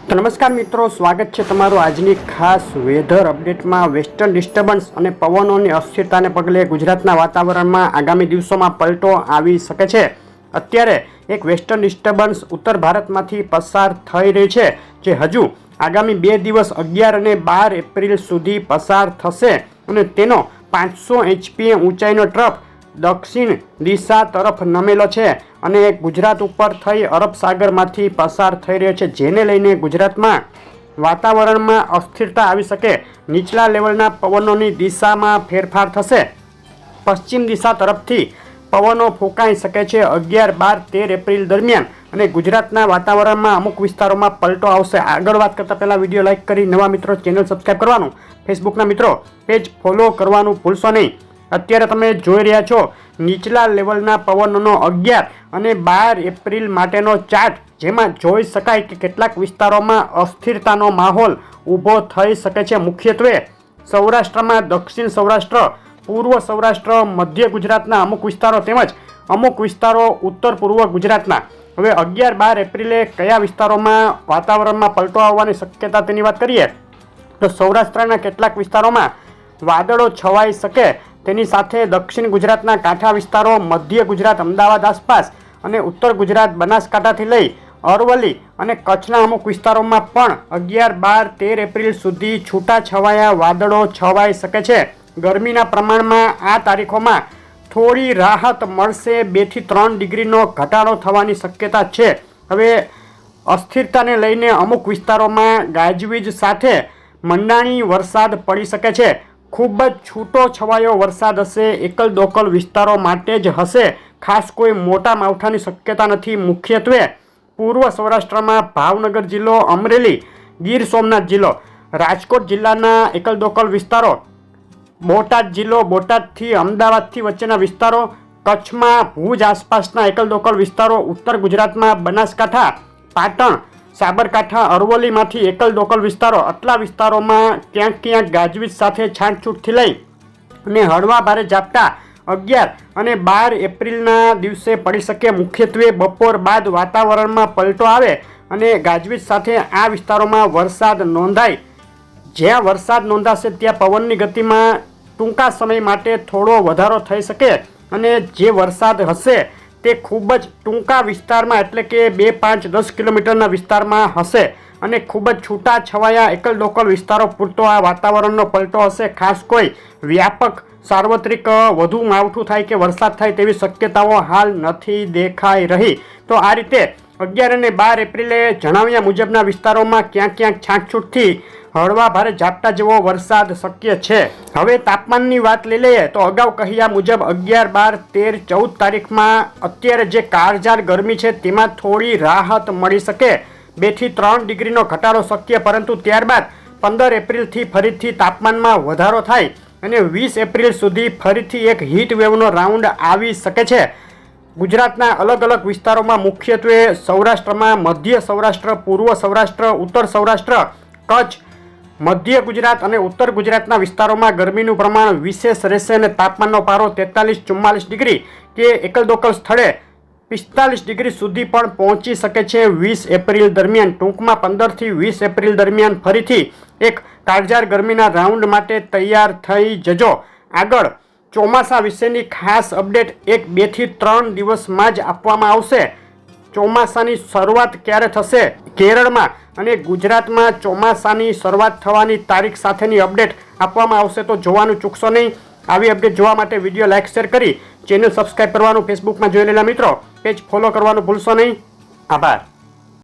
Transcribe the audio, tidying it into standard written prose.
તો નમસ્કાર મિત્રો, સ્વાગત છે તમારું આજની ખાસ વેધર અપડેટમાં। વેસ્ટર્ન ડિસ્ટર્બન્સ અને પવનોની અસ્થિરતાને પગલે ગુજરાતના વાતાવરણમાં આગામી દિવસોમાં પલટો આવી શકે છે। અત્યારે એક વેસ્ટર્ન ડિસ્ટર્બન્સ ઉત્તર ભારતમાંથી પસાર થઈ રહી છે, જે હજુ આગામી 2 દિવસ 11 અને 12 એપ્રિલ સુધી પસાર થશે અને તેનો 500 HPA ઊંચાઈનો ટ્રફ દક્ષિણ દિશા તરફ નમેલો છે અને ગુજરાત ઉપર થઈ અરબ સાગરમાંથી પસાર થઈ રહ્યો છે, જેને લઈને ગુજરાતમાં વાતાવરણમાં અસ્થિરતા આવી શકે। નીચલા લેવલના પવનોની દિશામાં ફેરફાર થશે। પશ્ચિમ દિશા તરફથી પવનો ફૂંકાઈ શકે છે 11, 12, 13 એપ્રિલ દરમિયાન અને ગુજરાતના વાતાવરણમાં અમુક વિસ્તારોમાં પલટો આવશે। આગળ વાત કરતાં પહેલાં વિડીયો લાઇક કરી નવા મિત્રો ચેનલ સબસ્ક્રાઈબ કરવાનું, ફેસબુકના મિત્રો પેજ ફોલો કરવાનું ભૂલશો નહીં। અત્યારે તમે જોઈ રહ્યા છો નીચલા લેવલના પવનોનો 11 અને 12 એપ્રિલ માટેનો ચાર્ટ, જેમાં જોઈ શકાય કે કેટલાક વિસ્તારોમાં અસ્થિરતાનો માહોલ ઊભો થઈ શકે છે। મુખ્યત્વે સૌરાષ્ટ્રમાં, દક્ષિણ સૌરાષ્ટ્ર, પૂર્વ સૌરાષ્ટ્ર, મધ્ય ગુજરાતના અમુક વિસ્તારો તેમજ અમુક વિસ્તારો ઉત્તર પૂર્વ ગુજરાતના। હવે 11, 12 એપ્રિલે કયા વિસ્તારોમાં વાતાવરણમાં પલટો આવવાની શક્યતા તેની વાત કરીએ તો સૌરાષ્ટ્રના કેટલાક વિસ્તારોમાં વાદળો છવાઈ શકે। તેની સાથે દક્ષિણ ગુજરાતના કાંઠા વિસ્તારો, મધ્ય ગુજરાત, અમદાવાદ આસપાસ અને ઉત્તર ગુજરાત, બનાસકાંઠાથી લઈ અરવલ્લી અને કચ્છના અમુક વિસ્તારોમાં પણ 11, 12, 13 એપ્રિલ સુધી છૂટાછવાયા વાદળો છવાઈ શકે છે। ગરમીના પ્રમાણમાં આ તારીખોમાં થોડી રાહત મળશે। 2 થી 3 ડિગ્રીનો ઘટાડો થવાની શક્યતા છે। હવે અસ્થિરતાને લઈને અમુક વિસ્તારોમાં ગાજવીજ સાથે મંડાણી વરસાદ પડી શકે છે। ખૂબ જ છૂટો છવાયો વરસાદ હશે, એકલ દોકલ વિસ્તારો માટે જ હશે, ખાસ કોઈ મોટા માવઠાની શક્યતા નથી। મુખ્યત્વે પૂર્વ સૌરાષ્ટ્રમાં ભાવનગર જિલ્લો, અમરેલી, ગીર સોમનાથ જિલ્લો, રાજકોટ જિલ્લાના એકલ દોકલ વિસ્તારો, બોટાદ જિલ્લો, બોટાદથી અમદાવાદથી વચ્ચેના વિસ્તારો, કચ્છમાં ભુજ આસપાસના એકલ દોકલ વિસ્તારો, ઉત્તર ગુજરાતમાં બનાસકાંઠા, પાટણ, સાબરકાંઠા, અરવલ્લીમાંથી એકલ દોકલ વિસ્તારો, આટલા વિસ્તારોમાં ક્યાંક ક્યાંક ગાજવીજ સાથે છાંટછૂટથી લઈ અને હળવા ભારે ઝાપટા 11 અને 12 એપ્રિલના દિવસે પડી શકે। મુખ્યત્વે બપોર બાદ વાતાવરણમાં પલટો આવે અને ગાજવીજ સાથે આ વિસ્તારોમાં વરસાદ નોંધાય। જ્યાં વરસાદ નોંધાશે ત્યાં પવનની ગતિમાં ટૂંકા સમય માટે થોડો વધારો થઈ શકે અને જે વરસાદ હશે તે ખૂબ જ ટૂંકા વિસ્તારમાં, એટલે કે 2, 5, 10 કિલોમીટરના વિસ્તારમાં હશે અને ખૂબ જ છૂટા છવાયા એકલ દોકલ વિસ્તારો પૂરતો આ વાતાવરણનો પલટો હશે। ખાસ કોઈ વ્યાપક સાર્વત્રિક વધુ માવઠું થાય કે વરસાદ થાય તેવી શક્યતાઓ હાલ નથી દેખાઈ રહી। તો આ રીતે 11 અને 12 એપ્રિલે જણાવ્યા મુજબના વિસ્તારોમાં ક્યાંક ક્યાંક છાંટછૂટથી હળવા ભારે ઝાપટા જેવો વરસાદ શક્ય છે। હવે તાપમાનની વાત લઈ લઈએ તો અગાઉ કહ્યા મુજબ 11, 12, 13, 14 તારીખમાં અત્યારે જે કાળઝાળ ગરમી છે તેમાં થોડી રાહત મળી શકે। 2 થી 3 ડિગ્રીનો ઘટાડો શક્ય, પરંતુ ત્યારબાદ 15 એપ્રિલથી ફરીથી તાપમાનમાં વધારો થાય અને 20 એપ્રિલ સુધી ફરીથી એક હીટ વેવનો રાઉન્ડ આવી શકે છે। ગુજરાતના અલગ અલગ વિસ્તારોમાં, મુખ્યત્વે સૌરાષ્ટ્રમાં, મધ્ય સૌરાષ્ટ્ર, પૂર્વ સૌરાષ્ટ્ર, ઉત્તર સૌરાષ્ટ્ર, કચ્છ, મધ્ય ગુજરાત અને ઉત્તર ગુજરાતના વિસ્તારોમાં ગરમીનું પ્રમાણ વિશેષ રહેશે અને તાપમાનનો પારો 43-44 ડિગ્રી કે એકલ દોકલ સ્થળે 45 ડિગ્રી સુધી પણ પહોંચી શકે છે 20 એપ્રિલ દરમિયાન। ટૂંકમાં 15 થી 20 એપ્રિલ દરમિયાન ફરીથી એક કાળઝાળ ગરમીના રાઉન્ડ માટે તૈયાર થઈ જજો। આગળ ચોમાસા વિશેની ખાસ અપડેટ 1, 2 થી 3 દિવસમાં જ આપવામાં આવશે। ચોમાસાની શરૂઆત ક્યારે થશે કેરળમાં અને ગુજરાતમાં ચોમાસાની શરૂઆત થવાની તારીખ સાથેની અપડેટ આપવામાં આવશે, તો જોવાનું ચૂકશો નહીં। આવી અપડેટ જોવા માટે વિડીયો લાઇક, શેર કરી ચેનલ સબસ્ક્રાઈબ કરવાનું, ફેસબુકમાં જોઈ રહેલા મિત્રો પેજ ફોલો કરવાનું ભૂલશો નહીં। આભાર।